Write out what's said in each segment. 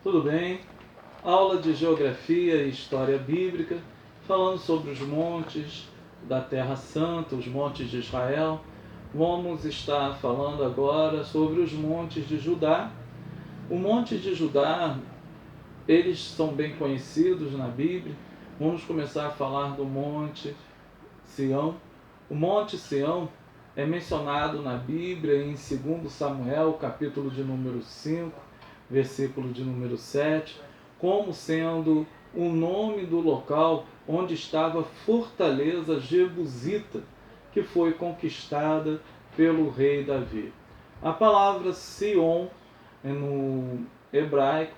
Tudo bem? Aula de Geografia e História Bíblica, falando sobre os montes da Terra Santa, os montes de Israel. Vamos estar falando agora sobre os montes de Judá. O monte de Judá, eles são bem conhecidos na Bíblia. Vamos começar a falar do Monte Sião. O Monte Sião é mencionado na Bíblia em 2 Samuel, capítulo de número 5, versículo de número 7, como sendo o nome do local onde estava a fortaleza jebusita, que foi conquistada pelo rei Davi. A palavra Sion, no hebraico,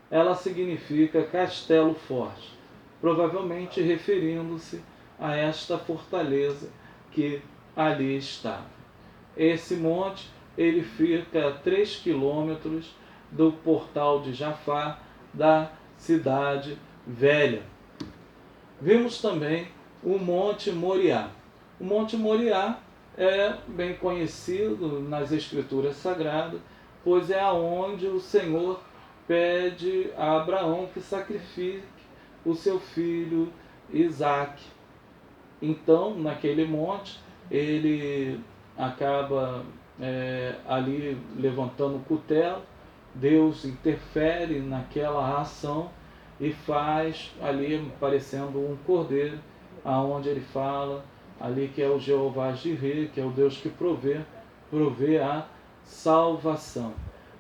ela significa castelo forte, provavelmente referindo-se a esta fortaleza que ali estava. Esse monte, ele fica a 3 quilômetros do portal de Jafá, da cidade velha. Vimos também o Monte Moriá. O Monte Moriá é bem conhecido nas Escrituras Sagradas, pois é aonde o Senhor pede a Abraão que sacrifique o seu filho Isaque. Então, naquele monte, ele acaba ali levantando o cutelo. Deus interfere naquela ação e faz ali parecendo um cordeiro, aonde ele fala ali que é o Jeová Jireh, que é o Deus que provê a salvação.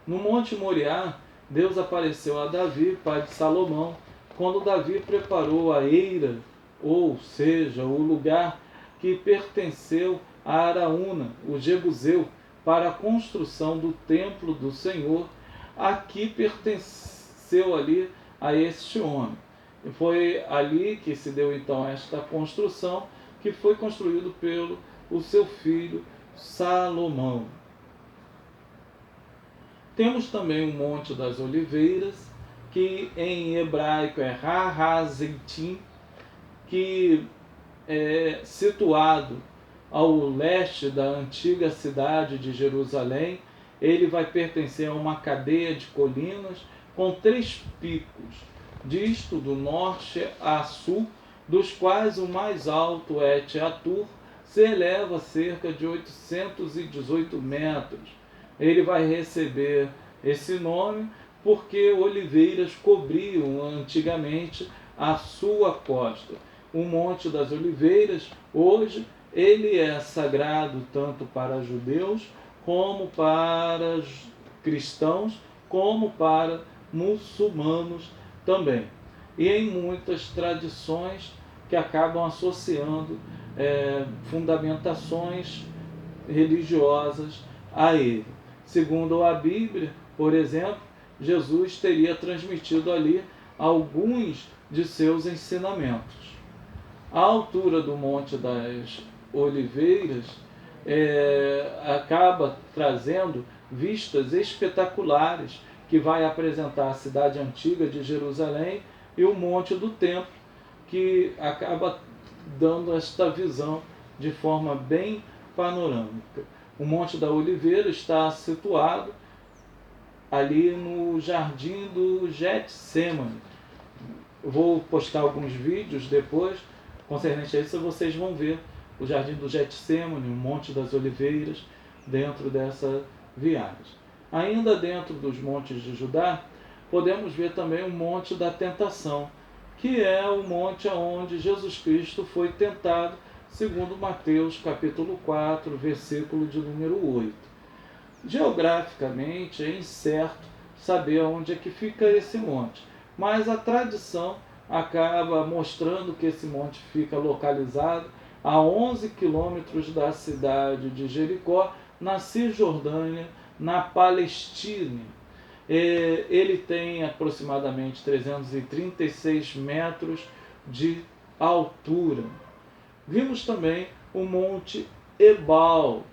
No Monte Moriá, Deus apareceu a Davi, pai de Salomão, quando Davi preparou a eira, ou seja, o lugar que pertenceu a Araúna, o Jebuseu, para a construção do templo do Senhor. Aqui pertenceu ali a este homem. E foi ali que se deu então esta construção, que foi construído pelo o seu filho Salomão. Temos também o Monte das Oliveiras, que em hebraico é Har-Hazeitim, que é situado ao leste da antiga cidade de Jerusalém. Ele vai pertencer a uma cadeia de colinas com 3 picos, disto do norte a sul, dos quais o mais alto é Teatur, se eleva a cerca de 818 metros. Ele vai receber esse nome porque oliveiras cobriam antigamente a sua costa. O Monte das Oliveiras, hoje, ele é sagrado tanto para judeus, como para cristãos, como para muçulmanos também. E em muitas tradições que acabam associando fundamentações religiosas a ele. Segundo a Bíblia, por exemplo, Jesus teria transmitido ali alguns de seus ensinamentos. A altura do Monte das Oliveiras acaba trazendo vistas espetaculares, que vai apresentar a cidade antiga de Jerusalém e o Monte do Templo, que acaba dando esta visão de forma bem panorâmica. O Monte da Oliveira está situado ali no Jardim do Getsemane. Eu vou postar alguns vídeos depois concernente a isso, vocês vão ver o Jardim do Getsemane, o Monte das Oliveiras, dentro dessa viagem. Ainda dentro dos montes de Judá, podemos ver também o Monte da Tentação, que é o monte onde Jesus Cristo foi tentado, segundo Mateus capítulo 4, versículo de número 8. Geograficamente é incerto saber onde é que fica esse monte, mas a tradição acaba mostrando que esse monte fica localizado a 11 quilômetros da cidade de Jericó, na Cisjordânia, na Palestina. Ele tem aproximadamente 336 metros de altura. Vimos também o Monte Ebal.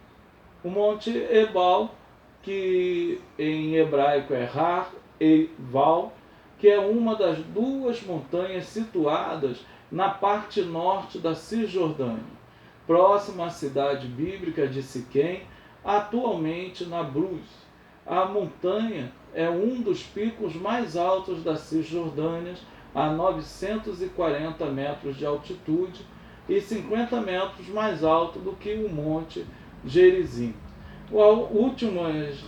O Monte Ebal, que em hebraico é Har Eval, que é uma das 2 montanhas situadas na parte norte da Cisjordânia, próxima à cidade bíblica de Siquém, atualmente Nablus. A montanha é um dos picos mais altos da Cisjordânia, a 940 metros de altitude e 50 metros mais alto do que o Monte Gerizim. Últimas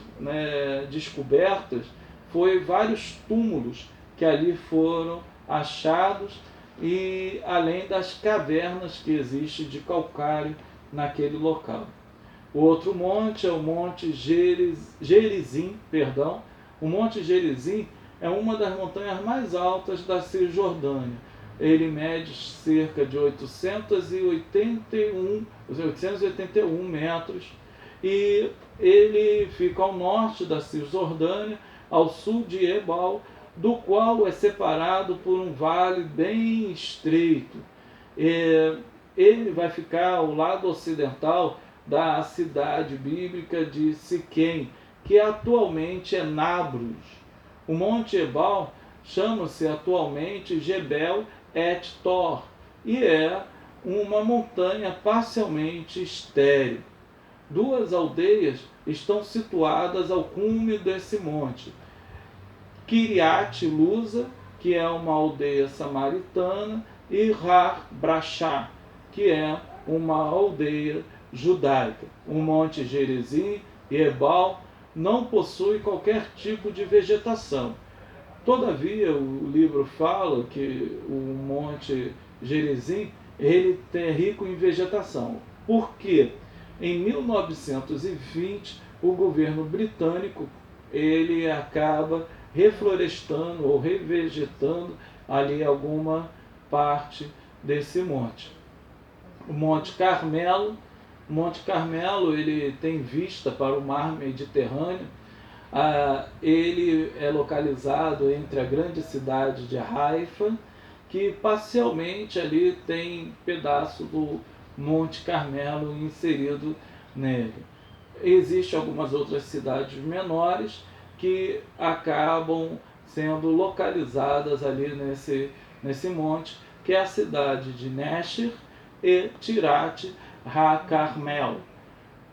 descobertas foi vários túmulos que ali foram achados, e além das cavernas que existem de calcário naquele local. O outro monte é o Monte Gerizim. O Monte Gerizim é uma das montanhas mais altas da Cisjordânia. Ele mede cerca de 881 metros e ele fica ao norte da Cisjordânia, ao sul de Ebal, do qual é separado por um vale bem estreito. Ele vai ficar ao lado ocidental da cidade bíblica de Siquém, que atualmente é Nabros. O Monte Ebal chama-se atualmente Jebel et Tor e é uma montanha parcialmente estéril. Duas aldeias estão situadas ao cume desse monte: Kiriat Luza, que é uma aldeia samaritana, e Har Brachá, que é uma aldeia judaica. O Monte Gerizim e Ebal não possui qualquer tipo de vegetação. Todavia, o livro fala que o Monte Gerizim ele é rico em vegetação. Por quê? Em 1920, o governo britânico ele acaba reflorestando ou revegetando ali alguma parte desse monte. O Monte Carmelo. O Monte Carmelo ele tem vista para o mar Mediterrâneo. Ele é localizado entre a grande cidade de Haifa, que parcialmente ali tem pedaço do Monte Carmelo inserido nele. Existem algumas outras cidades menores que acabam sendo localizadas ali nesse monte, que é a cidade de Nesher e Tirat HaCarmel.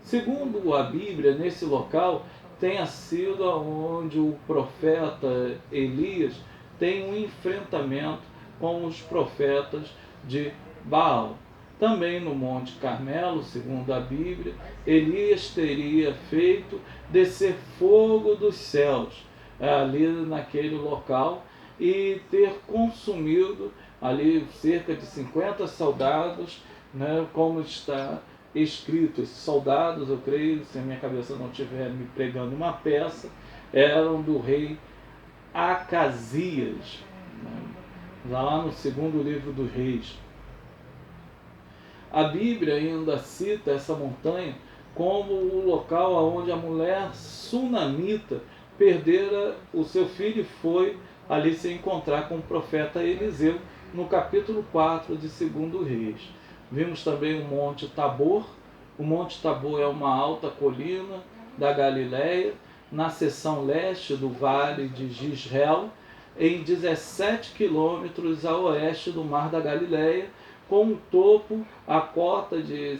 Segundo a Bíblia, nesse local tenha sido onde o profeta Elias tem um enfrentamento com os profetas de Baal. Também no Monte Carmelo, segundo a Bíblia, Elias teria feito descer fogo dos céus ali naquele local e ter consumido ali cerca de 50 soldados, como está escrito. Esses soldados, eu creio, se a minha cabeça não estiver me pregando uma peça, eram do rei Acasias, lá no segundo livro dos Reis. A Bíblia ainda cita essa montanha como o local onde a mulher sunamita perdera o seu filho e foi ali se encontrar com o profeta Eliseu, no capítulo 4 de 2 Reis. Vimos também o Monte Tabor. O Monte Tabor é uma alta colina da Galileia, na seção leste do Vale de Jezreel, em 17 quilômetros a oeste do Mar da Galileia, com um topo a cota de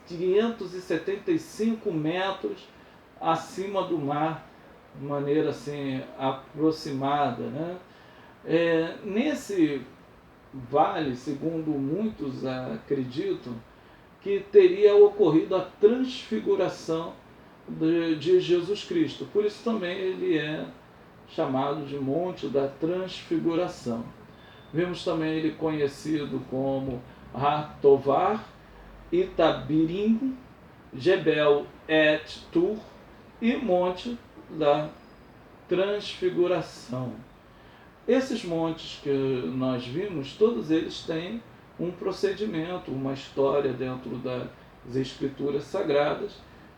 575 metros acima do mar, de maneira assim aproximada, nesse vale, segundo muitos acreditam, que teria ocorrido a transfiguração de Jesus Cristo. Por isso também ele é chamado de Monte da Transfiguração. Vemos também ele conhecido como Har-Tovar, Itabirim, Jebel et Tur e Monte da Transfiguração. Esses montes que nós vimos, todos eles têm um procedimento, uma história dentro das escrituras sagradas,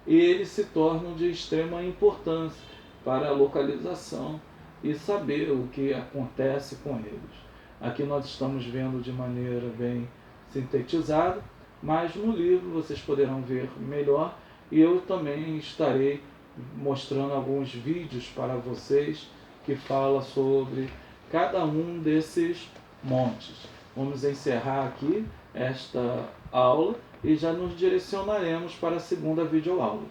e eles se tornam de extrema importância para a localização e saber o que acontece com eles. Aqui nós estamos vendo de maneira bem sintetizada, mas no livro vocês poderão ver melhor, e eu também estarei mostrando alguns vídeos para vocês que falam sobre cada um desses montes. Vamos encerrar aqui esta aula e já nos direcionaremos para a segunda videoaula.